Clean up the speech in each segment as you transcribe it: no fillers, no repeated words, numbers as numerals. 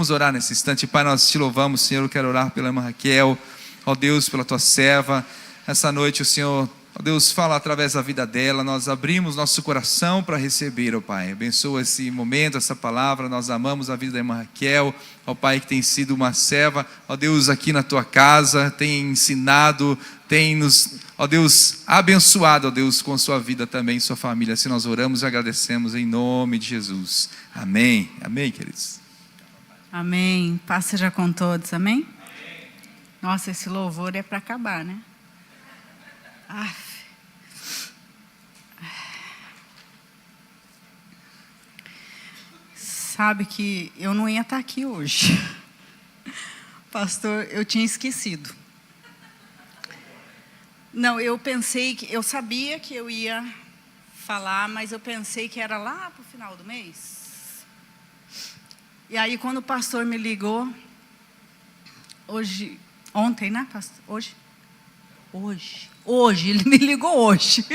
Vamos orar nesse instante. Pai, nós te louvamos, Senhor. Eu quero orar pela irmã Raquel, ó Deus, pela tua serva. Essa noite o Senhor, ó Deus, fala através da vida dela. Nós abrimos nosso coração para receber, ó Pai. Abençoa esse momento, essa palavra. Nós amamos a vida da irmã Raquel, ó Pai, que tem sido uma serva, ó Deus, aqui na tua casa, tem ensinado, tem nos, ó Deus, abençoado, ó Deus, com sua vida também, sua família. Assim nós oramos e agradecemos em nome de Jesus. Amém. Amém, queridos. Amém. Paz seja com todos, amém? Nossa, esse louvor é para acabar, né? Sabe que eu não ia estar aqui hoje. Pastor, eu tinha esquecido. Não, eu pensei que... Eu sabia que eu ia falar, mas eu pensei que era lá para o final do mês. E aí, quando o pastor me ligou, ontem, né, pastor? Hoje, ele me ligou hoje.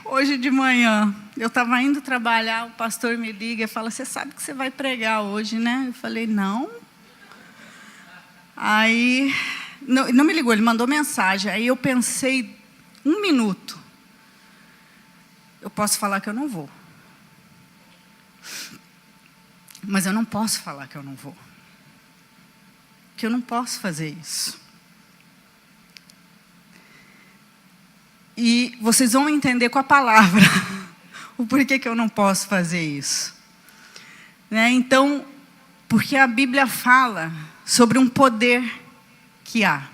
Hoje de manhã, eu estava indo trabalhar, o pastor me liga e fala, você sabe que você vai pregar hoje, né? Eu falei, não. Aí, não me ligou, ele mandou mensagem. Aí eu pensei, 1 minuto. Eu posso falar que eu não vou. Mas eu não posso falar que eu não vou. Que eu não posso fazer isso. E vocês vão entender com a palavra o porquê que eu não posso fazer isso. Né? Então, porque a Bíblia fala sobre um poder que há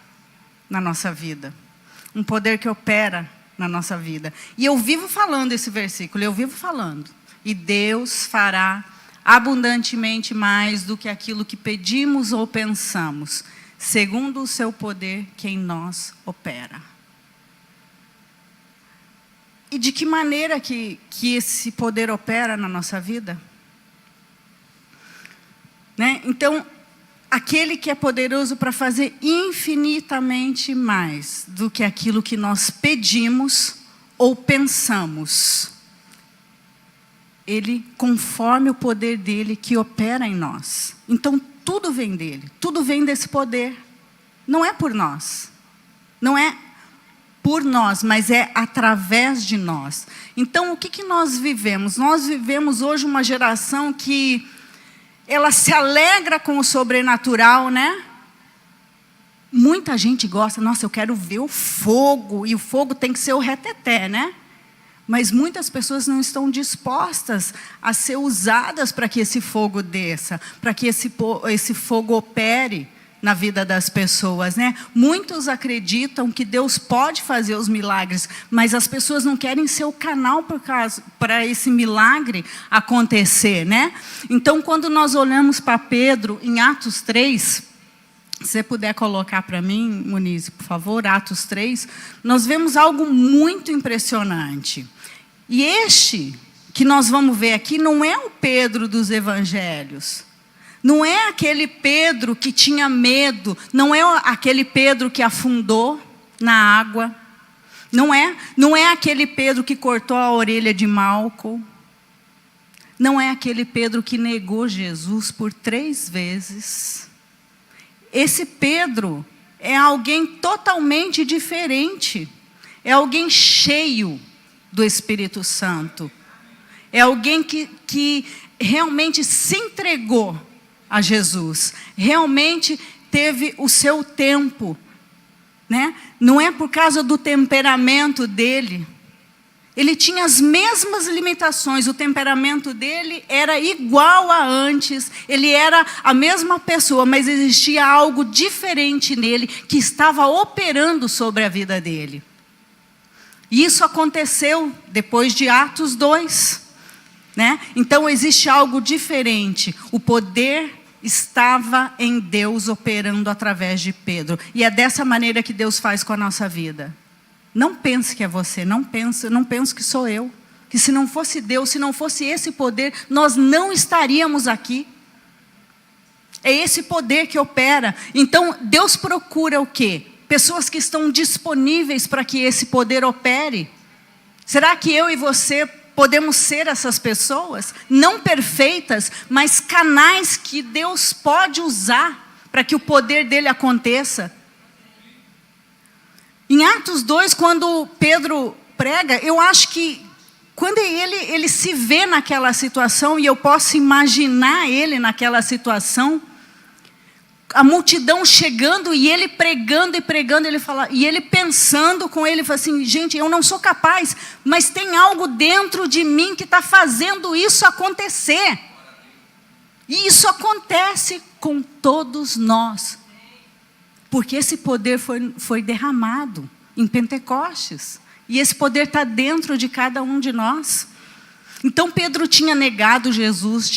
na nossa vida. Um poder que opera na nossa vida. E eu vivo falando esse versículo, eu vivo falando. E Deus fará abundantemente mais do que aquilo que pedimos ou pensamos, segundo o seu poder que em nós opera. E de que maneira que esse poder opera na nossa vida? Né? Então, aquele que é poderoso para fazer infinitamente mais do que aquilo que nós pedimos ou pensamos, ele, conforme o poder dele que opera em nós. Então, tudo vem dele, tudo vem desse poder. Não é por nós. Não é por nós, mas é através de nós. Então, o que nós vivemos? Nós vivemos hoje uma geração que ela se alegra com o sobrenatural, né? Muita gente gosta, nossa, eu quero ver o fogo, e o fogo tem que ser o reteté, né? Mas muitas pessoas não estão dispostas a ser usadas para que esse fogo desça, para que esse fogo opere na vida das pessoas, né? Muitos acreditam que Deus pode fazer os milagres, mas as pessoas não querem ser o canal para esse milagre acontecer, né? Então, quando nós olhamos para Pedro, em Atos 3, se você puder colocar para mim, Muniz, por favor, Atos 3, nós vemos algo muito impressionante. E este que nós vamos ver aqui não é o Pedro dos evangelhos. Não é aquele Pedro que tinha medo. Não é aquele Pedro que afundou na água. Não é aquele Pedro que cortou a orelha de Malco. Não é aquele Pedro que negou Jesus por 3 vezes. Esse Pedro é alguém totalmente diferente. É alguém cheio do Espírito Santo. É alguém que realmente se entregou a Jesus. Realmente teve o seu tempo. Né? Não é por causa do temperamento dele. Ele tinha as mesmas limitações. O temperamento dele era igual a antes. Ele era a mesma pessoa, mas existia algo diferente nele que estava operando sobre a vida dele. Isso aconteceu depois de Atos 2. Né? Então existe algo diferente. O poder estava em Deus operando através de Pedro. E é dessa maneira que Deus faz com a nossa vida. Não pense que é você, não penso que sou eu. Que se não fosse Deus, se não fosse esse poder, nós não estaríamos aqui. É esse poder que opera. Então Deus procura o quê? Pessoas que estão disponíveis para que esse poder opere. Será que eu e você podemos ser essas pessoas, não perfeitas, mas canais que Deus pode usar para que o poder dele aconteça. Em Atos 2, quando Pedro prega, eu acho que quando ele se vê naquela situação, e eu posso imaginar ele naquela situação, a multidão chegando e ele pregando e pregando, ele fala, e ele pensando com ele, fala assim, gente, eu não sou capaz, mas tem algo dentro de mim que está fazendo isso acontecer. E isso acontece com todos nós. Porque esse poder foi derramado em Pentecostes. E esse poder está dentro de cada um de nós. Então Pedro tinha negado Jesus,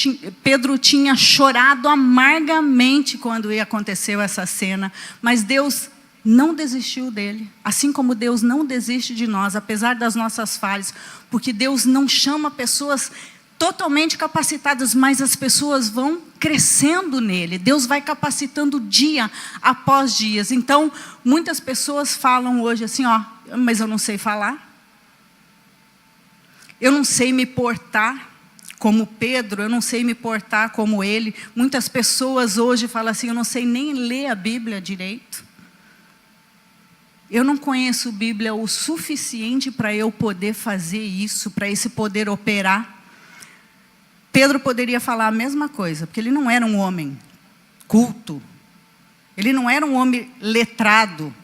Pedro tinha chorado amargamente quando aconteceu essa cena. Mas Deus não desistiu dele. Assim como Deus não desiste de nós, apesar das nossas falhas. Porque Deus não chama pessoas totalmente capacitadas, mas as pessoas vão crescendo nele. Deus vai capacitando dia após dia. Então, muitas pessoas falam hoje assim, ó, mas eu não sei falar. Eu não sei me portar como Pedro, eu não sei me portar como ele. Muitas pessoas hoje falam assim, eu não sei nem ler a Bíblia direito. Eu não conheço a Bíblia o suficiente para eu poder fazer isso, para esse poder operar. Pedro poderia falar a mesma coisa, porque ele não era um homem culto. Ele não era um homem letrado.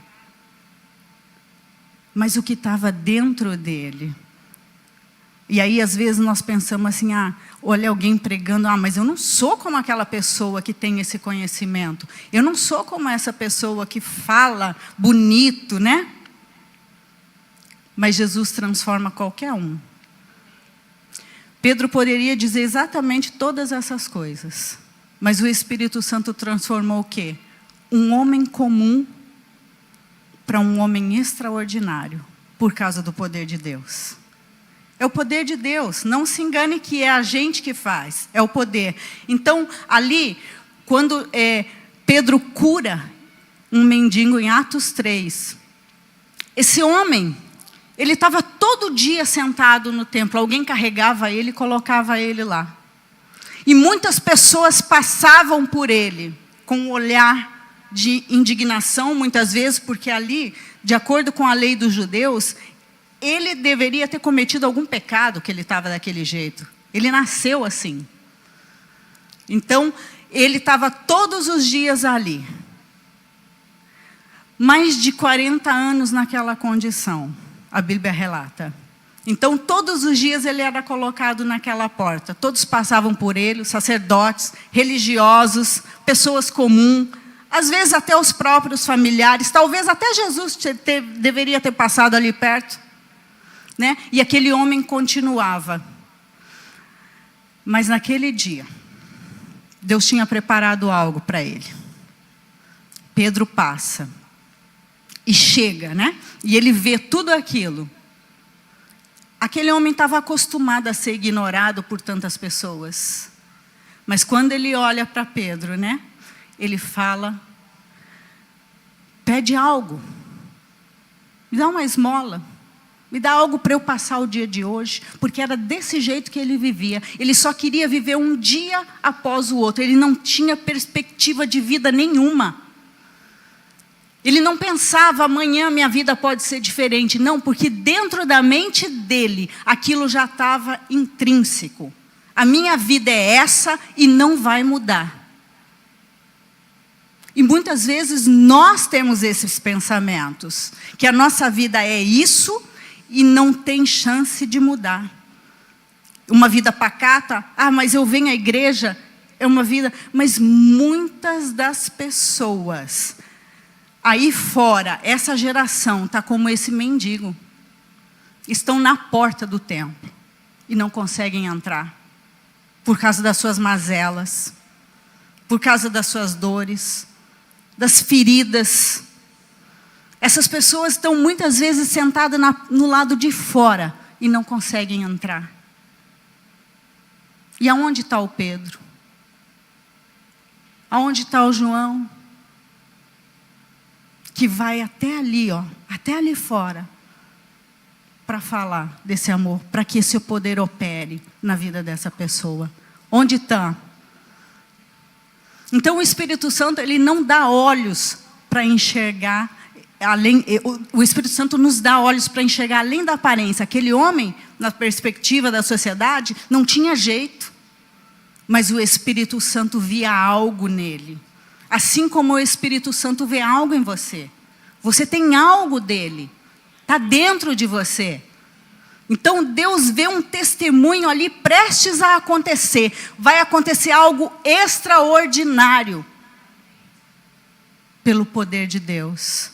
Mas o que estava dentro dele. E aí, às vezes, nós pensamos assim, olha alguém pregando, mas eu não sou como aquela pessoa que tem esse conhecimento. Eu não sou como essa pessoa que fala bonito, né? Mas Jesus transforma qualquer um. Pedro poderia dizer exatamente todas essas coisas. Mas o Espírito Santo transformou o quê? Um homem comum para um homem extraordinário, por causa do poder de Deus. É o poder de Deus. Não se engane que é a gente que faz. É o poder. Então, ali, quando Pedro cura um mendigo em Atos 3, esse homem, ele estava todo dia sentado no templo. Alguém carregava ele e colocava ele lá. E muitas pessoas passavam por ele com um olhar de indignação, muitas vezes, porque ali, de acordo com a lei dos judeus, ele deveria ter cometido algum pecado que ele estava daquele jeito. Ele nasceu assim. Então, ele estava todos os dias ali. Mais de 40 anos naquela condição, a Bíblia relata. Então, todos os dias ele era colocado naquela porta. Todos passavam por ele, os sacerdotes, religiosos, pessoas comuns, às vezes até os próprios familiares, talvez até Jesus deveria ter passado ali perto. Né? E aquele homem continuava. Mas naquele dia, Deus tinha preparado algo para ele. Pedro passa e chega, né? E ele vê tudo aquilo. Aquele homem estava acostumado a ser ignorado por tantas pessoas. Mas quando ele olha para Pedro, né? Ele fala, pede algo. Me dá uma esmola. Me dá algo para eu passar o dia de hoje. Porque era desse jeito que ele vivia. Ele só queria viver um dia após o outro. Ele não tinha perspectiva de vida nenhuma. Ele não pensava, amanhã minha vida pode ser diferente. Não, porque dentro da mente dele, aquilo já estava intrínseco. A minha vida é essa e não vai mudar. E muitas vezes nós temos esses pensamentos. Que a nossa vida é isso e não tem chance de mudar. Uma vida pacata, mas eu venho à igreja, é uma vida... Mas muitas das pessoas... Aí fora, essa geração está como esse mendigo. Estão na porta do templo e não conseguem entrar. Por causa das suas mazelas, por causa das suas dores, das feridas. Essas pessoas estão muitas vezes sentadas no lado de fora e não conseguem entrar. E aonde está o Pedro? Aonde está o João? Que vai até ali, até ali fora, para falar desse amor, para que esse poder opere na vida dessa pessoa? Onde está? Então o Espírito Santo, ele não dá olhos para enxergar além. O Espírito Santo nos dá olhos para enxergar além da aparência. Aquele homem, na perspectiva da sociedade, não tinha jeito, mas o Espírito Santo via algo nele. Assim como o Espírito Santo vê algo em você. Você tem algo dele, está dentro de você. Então Deus vê um testemunho ali prestes a acontecer. Vai acontecer algo extraordinário pelo poder de Deus.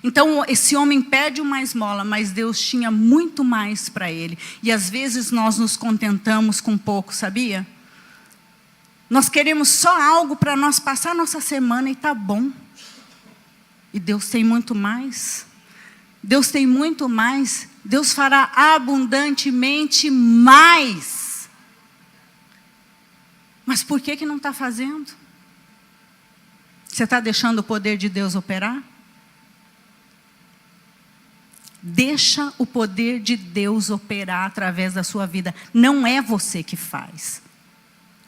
Então esse homem pede uma esmola, mas Deus tinha muito mais para ele. E às vezes nós nos contentamos com pouco, sabia? Nós queremos só algo para nós passar a nossa semana e está bom. E Deus tem muito mais. Deus tem muito mais. Deus fará abundantemente mais. Mas por que não está fazendo? Você está deixando o poder de Deus operar? Deixa o poder de Deus operar através da sua vida. Não é você que faz.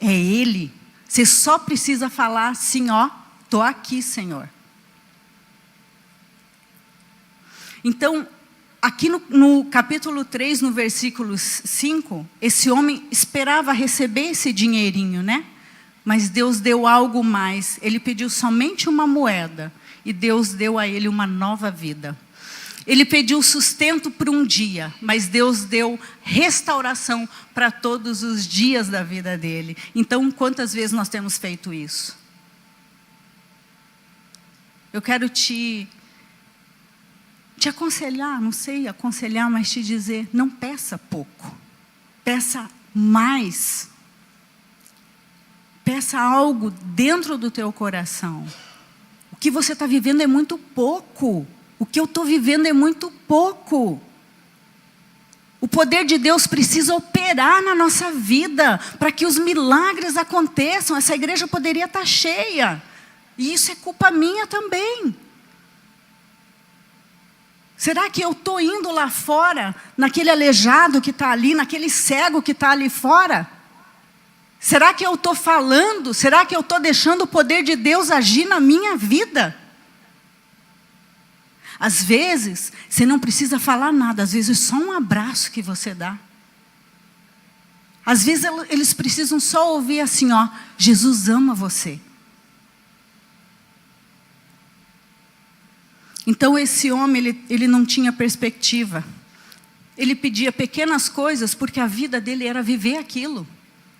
É Ele. Você só precisa falar assim, ó, estou aqui, Senhor. Então, aqui no capítulo 3, no versículo 5, esse homem esperava receber esse dinheirinho, né? Mas Deus deu algo mais. Ele pediu somente uma moeda e Deus deu a ele uma nova vida. Ele pediu sustento por um dia, mas Deus deu restauração para todos os dias da vida dele. Então, quantas vezes nós temos feito isso? Eu quero te aconselhar, não sei aconselhar, mas te dizer, não peça pouco. Peça mais. Peça algo dentro do teu coração. O que você está vivendo é muito pouco. O que eu estou vivendo é muito pouco. O poder de Deus precisa operar na nossa vida para que os milagres aconteçam. Essa igreja poderia estar cheia. E isso é culpa minha também. Será que eu estou indo lá fora, naquele aleijado que está ali, naquele cego que está ali fora? Será que eu estou falando? Será que eu estou deixando o poder de Deus agir na minha vida? Às vezes, você não precisa falar nada, às vezes só um abraço que você dá. Às vezes eles precisam só ouvir assim, ó, Jesus ama você. Então esse homem, ele não tinha perspectiva. Ele pedia pequenas coisas porque a vida dele era viver aquilo.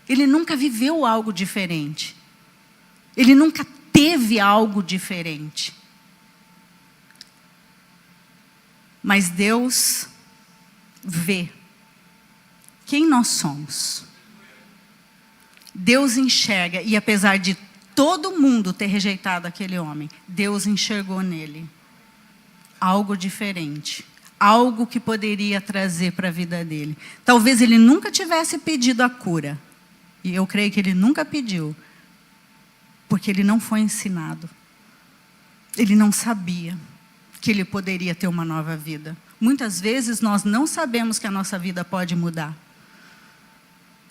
Ele nunca viveu algo diferente. Ele nunca teve algo diferente. Mas Deus vê quem nós somos. Deus enxerga, e apesar de todo mundo ter rejeitado aquele homem, Deus enxergou nele algo diferente, algo que poderia trazer para a vida dele. Talvez ele nunca tivesse pedido a cura, e eu creio que ele nunca pediu, porque ele não foi ensinado. Ele não sabia que ele poderia ter uma nova vida. Muitas vezes nós não sabemos que a nossa vida pode mudar.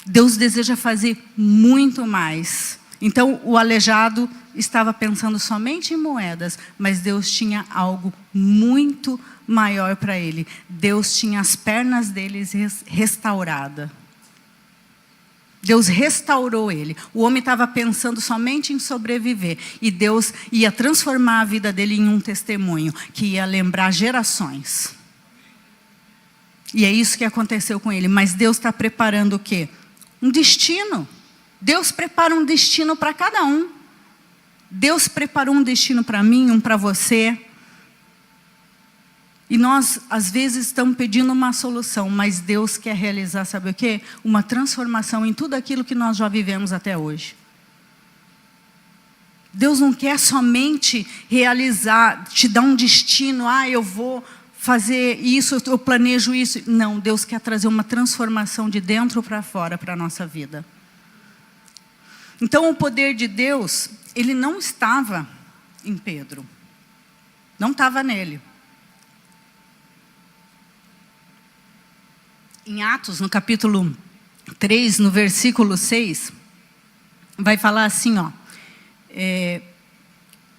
Deus deseja fazer muito mais. Então o aleijado estava pensando somente em moedas, mas Deus tinha algo muito maior para ele. Deus tinha as pernas dele restauradas. Deus restaurou ele. O homem estava pensando somente em sobreviver. E Deus ia transformar a vida dele em um testemunho que ia lembrar gerações. E é isso que aconteceu com ele. Mas Deus está preparando o quê? Um destino. Deus prepara um destino para cada um. Deus preparou um destino para mim, um para você. E nós, às vezes, estamos pedindo uma solução, mas Deus quer realizar, sabe o quê? Uma transformação em tudo aquilo que nós já vivemos até hoje. Deus não quer somente realizar, te dar um destino, eu vou fazer isso, eu planejo isso. Não, Deus quer trazer uma transformação de dentro para fora para a nossa vida. Então, o poder de Deus, ele não estava em Pedro. Não estava nele. Em Atos, no capítulo 3, no versículo 6, vai falar assim, ó.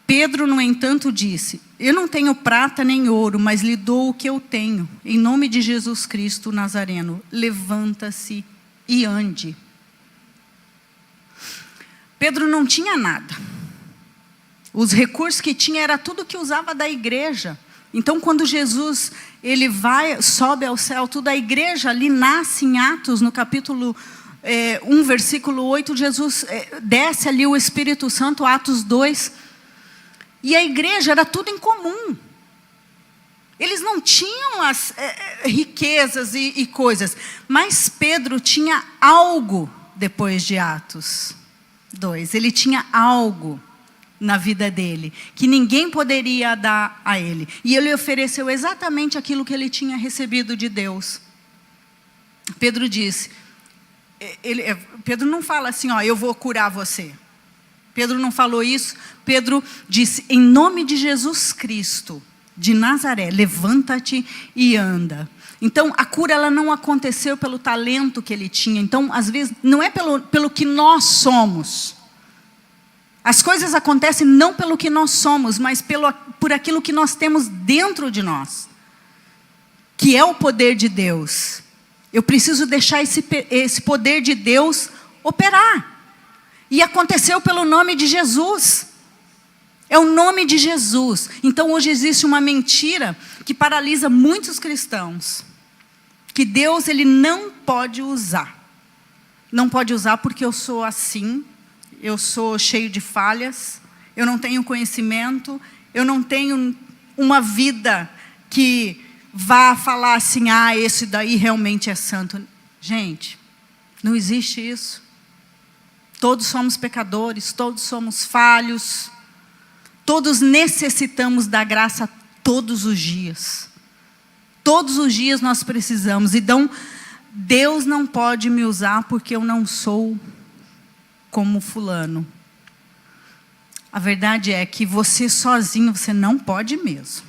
Pedro, no entanto, disse: eu não tenho prata nem ouro, mas lhe dou o que eu tenho. Em nome de Jesus Cristo Nazareno, levanta-se e ande. Pedro não tinha nada. Os recursos que tinha era tudo que usava da igreja. Então, quando Jesus ele sobe ao céu, toda a igreja ali nasce em Atos, no capítulo 1, versículo 8, Jesus desce ali o Espírito Santo, Atos 2, e a igreja era tudo em comum. Eles não tinham as riquezas e coisas, mas Pedro tinha algo depois de Atos 2, ele tinha algo na vida dele, que ninguém poderia dar a ele. E ele ofereceu exatamente aquilo que ele tinha recebido de Deus. Pedro disse, Pedro não fala assim, ó, eu vou curar você. Pedro não falou isso. Pedro disse, em nome de Jesus Cristo, de Nazaré, levanta-te e anda. Então, a cura ela não aconteceu pelo talento que ele tinha. Então, às vezes, não é pelo que nós somos. As coisas acontecem não pelo que nós somos, mas por aquilo que nós temos dentro de nós, que é o poder de Deus. Eu preciso deixar esse poder de Deus operar. E aconteceu pelo nome de Jesus. É o nome de Jesus. Então hoje existe uma mentira que paralisa muitos cristãos. Que Deus ele não pode usar. Não pode usar porque eu sou assim. Eu sou cheio de falhas, eu não tenho conhecimento, eu não tenho uma vida que vá falar assim, esse daí realmente é santo. Gente, não existe isso. Todos somos pecadores, todos somos falhos, todos necessitamos da graça todos os dias. Todos os dias nós precisamos. Então, Deus não pode me usar porque eu não sou como fulano. A verdade é que você sozinho, você não pode mesmo.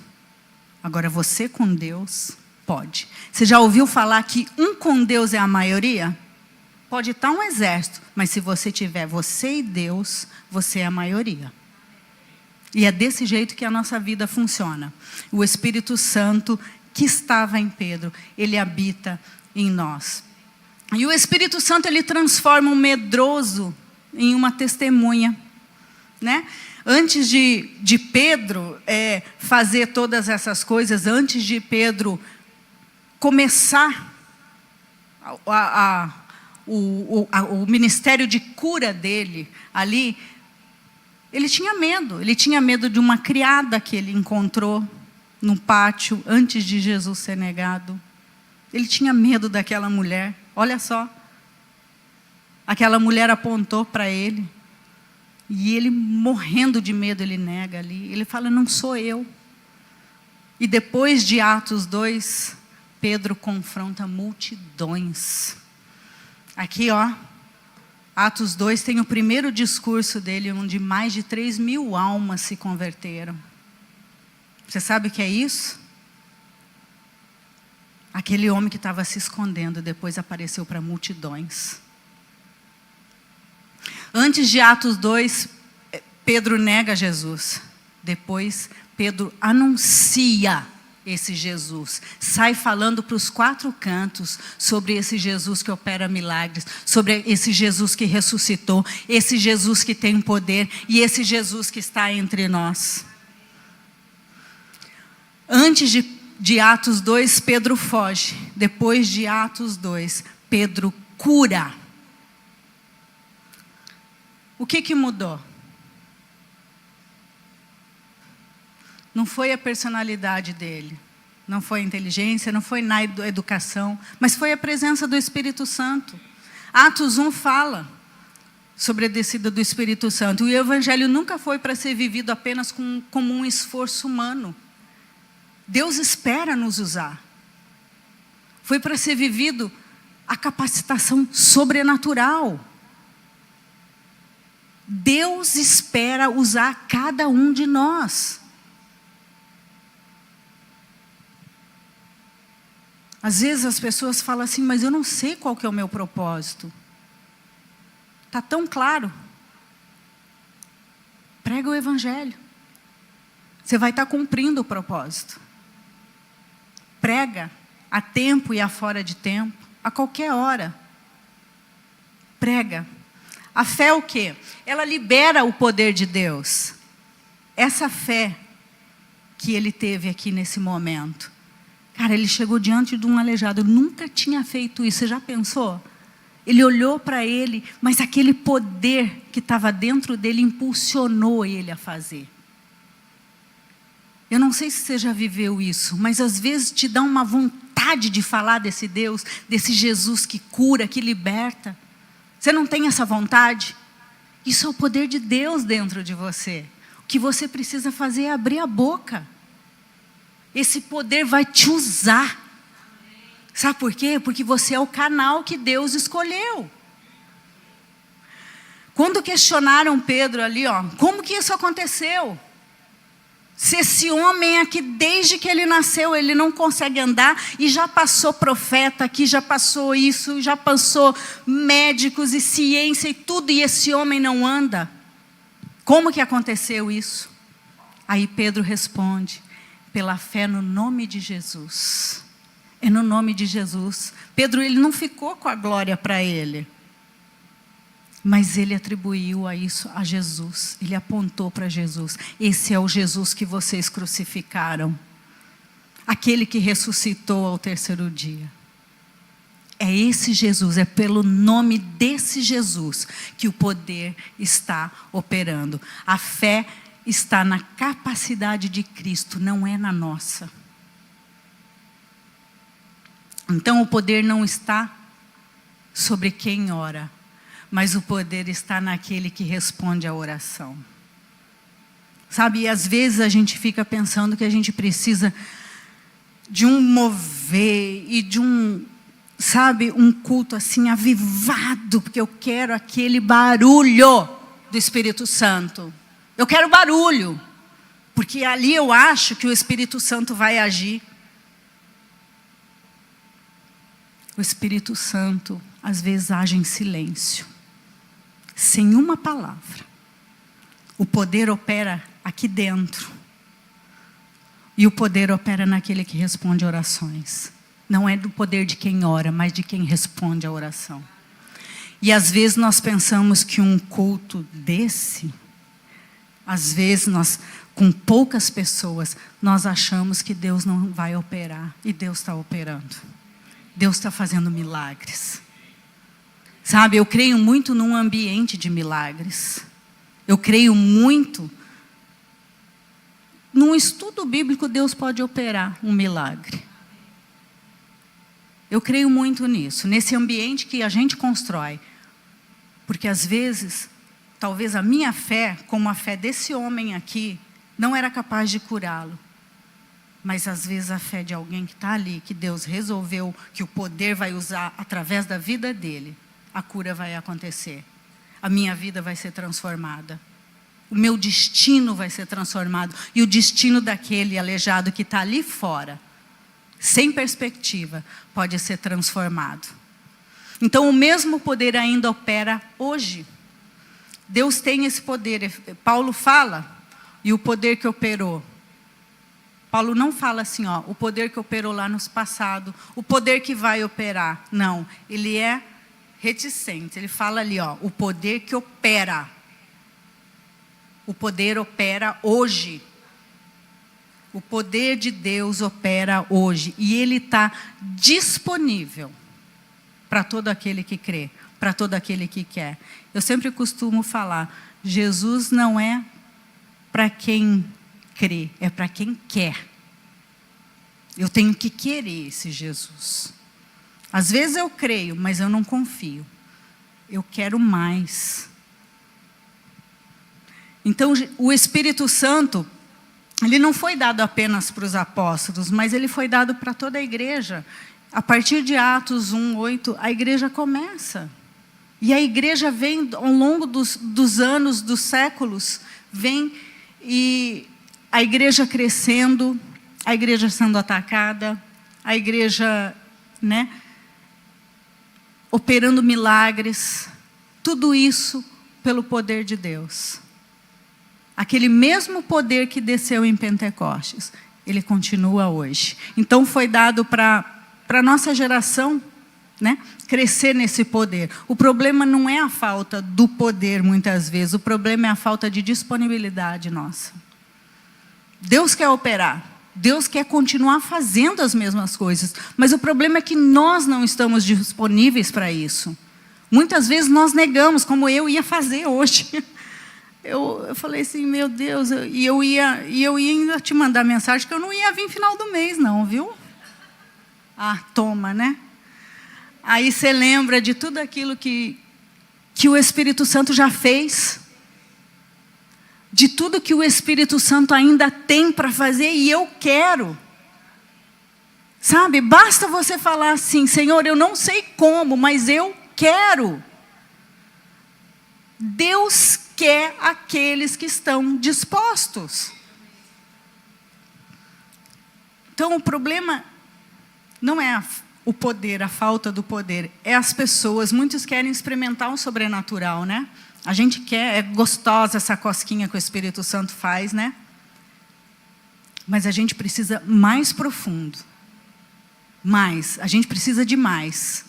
Agora, você com Deus, pode. Você já ouviu falar que um com Deus é a maioria? Pode estar um exército, mas se você tiver você e Deus, você é a maioria. E é desse jeito que a nossa vida funciona. O Espírito Santo que estava em Pedro, ele habita em nós. E o Espírito Santo, ele transforma um medroso em uma testemunha, né? Antes de Pedro fazer todas essas coisas, antes de Pedro começar o ministério de cura dele ali, ele tinha medo de uma criada que ele encontrou no pátio antes de Jesus ser negado. Ele tinha medo daquela mulher, olha só. Aquela mulher apontou para ele. E ele, morrendo de medo, ele nega ali. Ele fala, não sou eu. E depois de Atos 2, Pedro confronta multidões. Aqui, ó, Atos 2 tem o primeiro discurso dele, onde mais de 3.000 almas se converteram. Você sabe o que é isso? Aquele homem que estava se escondendo, depois apareceu para multidões. Antes de Atos 2, Pedro nega Jesus. Depois, Pedro anuncia esse Jesus. Sai falando para os 4 cantos sobre esse Jesus que opera milagres, sobre esse Jesus que ressuscitou, esse Jesus que tem poder e esse Jesus que está entre nós. Antes de Atos 2, Pedro foge. Depois de Atos 2, Pedro cura. O que mudou? Não foi a personalidade dele, não foi a inteligência, não foi na educação, mas foi a presença do Espírito Santo. Atos 1 fala sobre a descida do Espírito Santo. E o Evangelho nunca foi para ser vivido apenas como um esforço humano. Deus espera nos usar. Foi para ser vivido a capacitação sobrenatural. Deus espera usar cada um de nós. Às vezes as pessoas falam assim, mas eu não sei qual que é o meu propósito. Está tão claro. Prega o evangelho. Você vai estar cumprindo o propósito. Prega a tempo e a fora de tempo, a qualquer hora. Prega. A fé é o quê? Ela libera o poder de Deus. Essa fé que ele teve aqui nesse momento. Cara, ele chegou diante de um aleijado. Eu nunca tinha feito isso. Você já pensou? Ele olhou para ele, mas aquele poder que estava dentro dele impulsionou ele a fazer. Eu não sei se você já viveu isso, mas às vezes te dá uma vontade de falar desse Deus, desse Jesus que cura, que liberta. Você não tem essa vontade? Isso é o poder de Deus dentro de você. O que você precisa fazer é abrir a boca. Esse poder vai te usar. Sabe por quê? Porque você é o canal que Deus escolheu. Quando questionaram Pedro ali, como que isso aconteceu? Se esse homem aqui, desde que ele nasceu, ele não consegue andar, e já passou profeta aqui, já passou isso, já passou médicos e ciência e tudo, e esse homem não anda. Como que aconteceu isso? Aí Pedro responde, pela fé no nome de Jesus. É no nome de Jesus. Pedro, ele não ficou com a glória para ele. Mas ele atribuiu a isso a Jesus. Ele apontou para Jesus. Esse é o Jesus que vocês crucificaram. Aquele que ressuscitou ao terceiro dia. É esse Jesus, é pelo nome desse Jesus que o poder está operando. A fé está na capacidade de Cristo, não é na nossa. Então o poder não está sobre quem ora, mas o poder está naquele que responde à oração. Sabe, e às vezes a gente fica pensando que a gente precisa de um mover e de um culto assim avivado, porque eu quero aquele barulho do Espírito Santo. Eu quero barulho, porque ali eu acho que o Espírito Santo vai agir. O Espírito Santo, às vezes, age em silêncio, sem uma palavra. O poder opera aqui dentro. E o poder opera naquele que responde orações. Não é do poder de quem ora, mas de quem responde a oração. E às vezes nós pensamos que um culto desse, às vezes nós, com poucas pessoas, nós achamos que Deus não vai operar. E Deus está operando. Deus está fazendo milagres. Sabe, eu creio muito num ambiente de milagres. Eu creio muito num estudo bíblico. Deus pode operar um milagre. Eu creio muito nisso, nesse ambiente que a gente constrói. Porque às vezes, talvez a minha fé, como a fé desse homem aqui, não era capaz de curá-lo. Mas às vezes a fé de alguém que está ali, que Deus resolveu que o poder vai usar através da vida dele, a cura vai acontecer. A minha vida vai ser transformada. O meu destino vai ser transformado. E o destino daquele aleijado que está ali fora, sem perspectiva, pode ser transformado. Então o mesmo poder ainda opera hoje. Deus tem esse poder. Paulo fala, e o poder que operou. Paulo não fala assim, o poder que operou lá no passado, o poder que vai operar. Não, ele é reticente. Ele fala ali, o poder que opera. O poder opera hoje. O poder de Deus opera hoje. E ele está disponível para todo aquele que crê, para todo aquele que quer. Eu sempre costumo falar, Jesus não é para quem crê, é para quem quer. Eu tenho que querer esse Jesus. Às vezes eu creio, mas eu não confio. Eu quero mais. Então o Espírito Santo, ele não foi dado apenas para os apóstolos, mas ele foi dado para toda a igreja. A partir de Atos 1:8, a igreja começa. E a igreja vem ao longo dos anos, dos séculos, vem e a igreja crescendo, a igreja sendo atacada, a igreja né? Operando milagres, tudo isso pelo poder de Deus. Aquele mesmo poder que desceu em Pentecostes, ele continua hoje. Então foi dado para a nossa geração, né, crescer nesse poder. O problema não é a falta do poder, muitas vezes. O problema é a falta de disponibilidade nossa. Deus quer operar. Deus quer continuar fazendo as mesmas coisas. Mas o problema é que nós não estamos disponíveis para isso. Muitas vezes nós negamos, como eu ia fazer hoje. Eu falei assim, meu Deus, eu ia ainda te mandar mensagem que eu não ia vir final do mês, não, viu? Ah, toma, né? Aí você lembra de tudo aquilo que o Espírito Santo já fez, de tudo que o Espírito Santo ainda tem para fazer, e eu quero. Sabe, basta você falar assim, Senhor, eu não sei como, mas eu quero. Deus quer aqueles que estão dispostos. Então, o problema não é o poder, a falta do poder, é as pessoas. Muitos querem experimentar o sobrenatural, né? A gente quer, é gostosa essa cosquinha que o Espírito Santo faz, né? Mas a gente precisa mais profundo. Mais, a gente precisa de mais.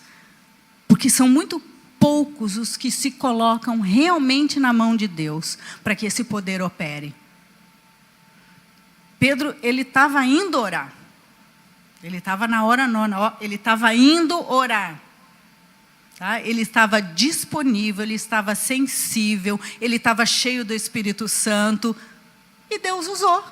Porque são muito poucos os que se colocam realmente na mão de Deus para que esse poder opere. Pedro, ele estava indo orar. Ele estava na hora nona, ele estava indo orar. Tá? Ele estava disponível, ele estava sensível, ele estava cheio do Espírito Santo. E Deus usou.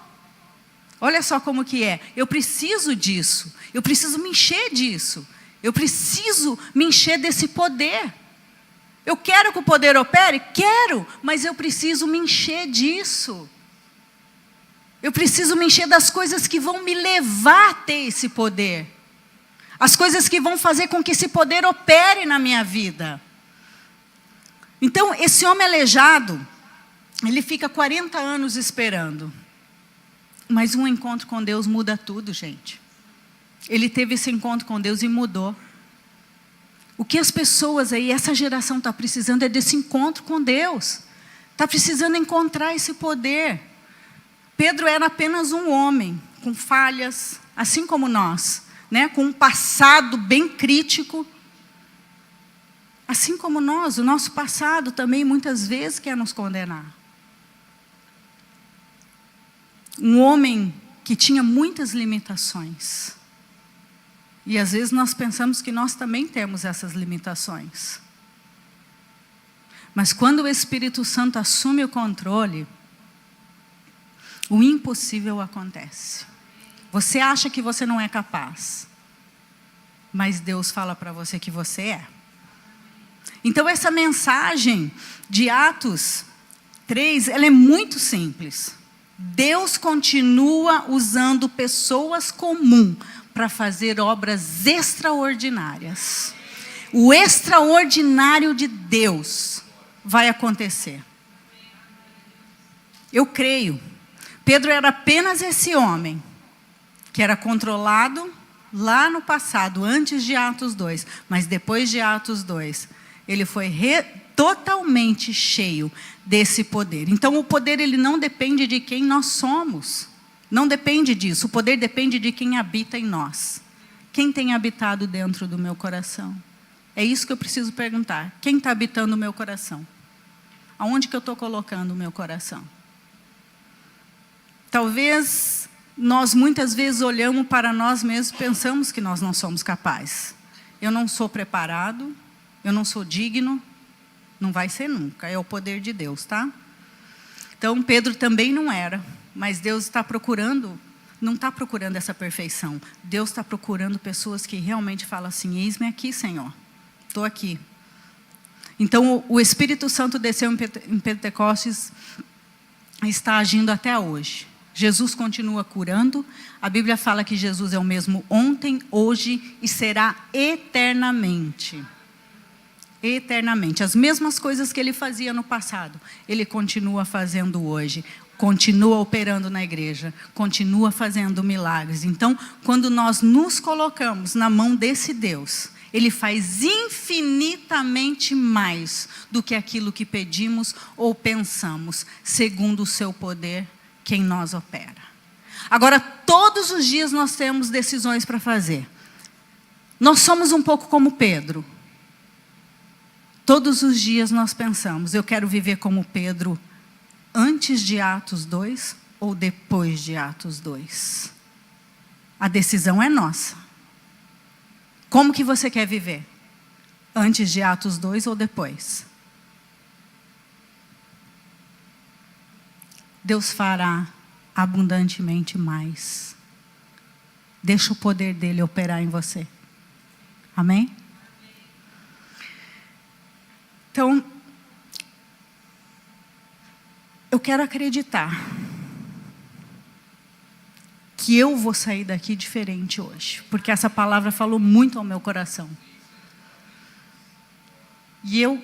Olha só como que é. Eu preciso disso. Eu preciso me encher disso. Eu preciso me encher desse poder. Eu quero que o poder opere? Quero, mas eu preciso me encher disso. Eu preciso me encher das coisas que vão me levar a ter esse poder. As coisas que vão fazer com que esse poder opere na minha vida. Então, esse homem aleijado, ele fica 40 anos esperando. Mas um encontro com Deus muda tudo, gente. Ele teve esse encontro com Deus e mudou. O que as pessoas aí, essa geração está precisando é desse encontro com Deus. Está precisando encontrar esse poder. Pedro era apenas um homem, com falhas, assim como nós, né? Com um passado bem crítico. Assim como nós, o nosso passado também muitas vezes quer nos condenar. Um homem que tinha muitas limitações. E às vezes nós pensamos que nós também temos essas limitações. Mas quando o Espírito Santo assume o controle, o impossível acontece. Você acha que você não é capaz, mas Deus fala para você que você é. Então essa mensagem de Atos 3, ela é muito simples. Deus continua usando pessoas comuns para fazer obras extraordinárias. O extraordinário de Deus vai acontecer. Eu creio. Pedro era apenas esse homem que era controlado lá no passado, antes de Atos 2. Mas depois de Atos 2, ele foi totalmente cheio desse poder. Então o poder, ele não depende de quem nós somos. Não depende disso. O poder depende de quem habita em nós. Quem tem habitado dentro do meu coração? É isso que eu preciso perguntar. Quem está habitando o meu coração? Aonde que eu estou colocando o meu coração? Talvez nós muitas vezes olhamos para nós mesmos e pensamos que nós não somos capazes. Eu não sou preparado, eu não sou digno, não vai ser nunca. É o poder de Deus, tá? Então Pedro também não era. Mas Deus está procurando, não está procurando essa perfeição. Deus está procurando pessoas que realmente falam assim, eis-me aqui, Senhor. Estou aqui. Então, o Espírito Santo desceu em Pentecostes e está agindo até hoje. Jesus continua curando. A Bíblia fala que Jesus é o mesmo ontem, hoje e será eternamente. eternamente. As mesmas coisas que Ele fazia no passado, Ele continua fazendo hoje. Continua operando na igreja. Continua fazendo milagres. Então, quando nós nos colocamos na mão desse Deus, Ele faz infinitamente mais do que aquilo que pedimos ou pensamos, segundo o seu poder, que em nós opera. Agora, todos os dias nós temos decisões para fazer. Nós somos um pouco como Pedro. Todos os dias nós pensamos, eu quero viver como Pedro antes de Atos 2 ou depois de Atos 2. A decisão é nossa. Como que você quer viver? Antes de Atos 2 ou depois? Deus fará abundantemente mais. Deixa o poder dele operar em você. Amém? Então, eu quero acreditar que eu vou sair daqui diferente hoje, porque essa palavra falou muito ao meu coração. E eu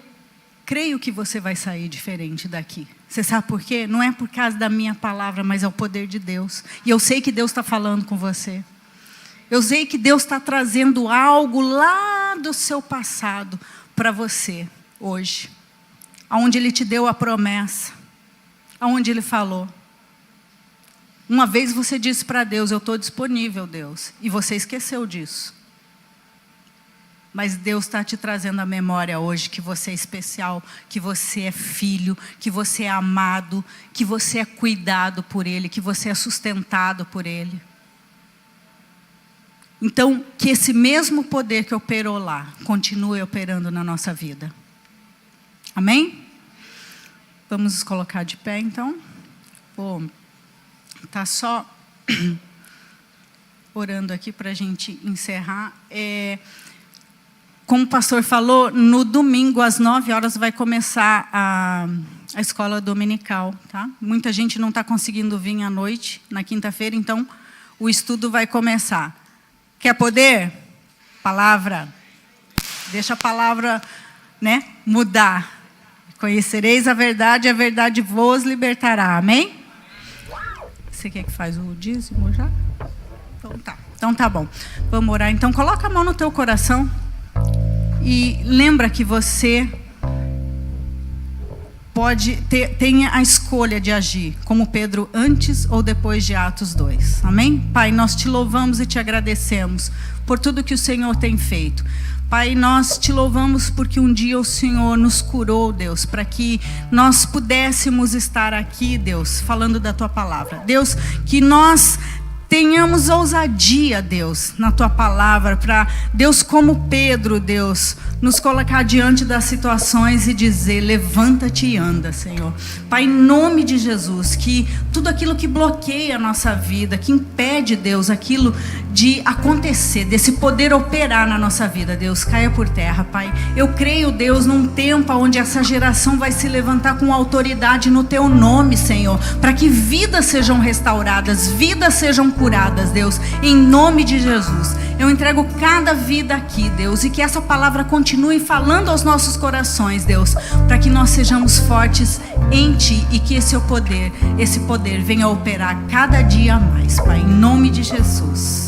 creio que você vai sair diferente daqui. Você sabe por quê? Não é por causa da minha palavra, mas é o poder de Deus. E eu sei que Deus está falando com você. Eu sei que Deus está trazendo algo lá do seu passado para você hoje. Aonde Ele te deu a promessa. Aonde Ele falou. Uma vez você disse para Deus, eu estou disponível, Deus. E você esqueceu disso. Mas Deus está te trazendo a memória hoje que você é especial, que você é filho, que você é amado, que você é cuidado por Ele, que você é sustentado por Ele. Então, que esse mesmo poder que operou lá, continue operando na nossa vida. Amém? Vamos nos colocar de pé, então. Vou estar só orando aqui para a gente encerrar. Como o pastor falou, no domingo, às 9 horas, vai começar a escola dominical. Tá? Muita gente não está conseguindo vir à noite, na quinta-feira, então o estudo vai começar. Quer poder? Palavra. Deixa a palavra, né, mudar. Conhecereis a verdade vos libertará. Amém? Você quer que faz o dízimo já? Então tá bom. Vamos orar. Então coloca a mão no teu coração. E lembra que você tenha a escolha de agir, como Pedro, antes ou depois de Atos 2. Amém? Pai, nós te louvamos e te agradecemos por tudo que o Senhor tem feito. Pai, nós te louvamos porque um dia o Senhor nos curou, Deus, para que nós pudéssemos estar aqui, Deus, falando da Tua palavra. Deus, que nós tenhamos ousadia, Deus, na Tua palavra, para, Deus, como Pedro, Deus, nos colocar diante das situações e dizer, levanta-te e anda, Senhor. Pai, em nome de Jesus, que tudo aquilo que bloqueia a nossa vida, que impede, Deus, aquilo de acontecer, desse poder operar na nossa vida, Deus, caia por terra, Pai. Eu creio, Deus, num tempo onde essa geração vai se levantar com autoridade no Teu nome, Senhor, para que vidas sejam restauradas, vidas sejam curadas, Deus, em nome de Jesus. Eu entrego cada vida aqui, Deus, e que essa palavra continue falando aos nossos corações, Deus, para que nós sejamos fortes em Ti e que esse poder venha a operar cada dia mais, Pai, em nome de Jesus.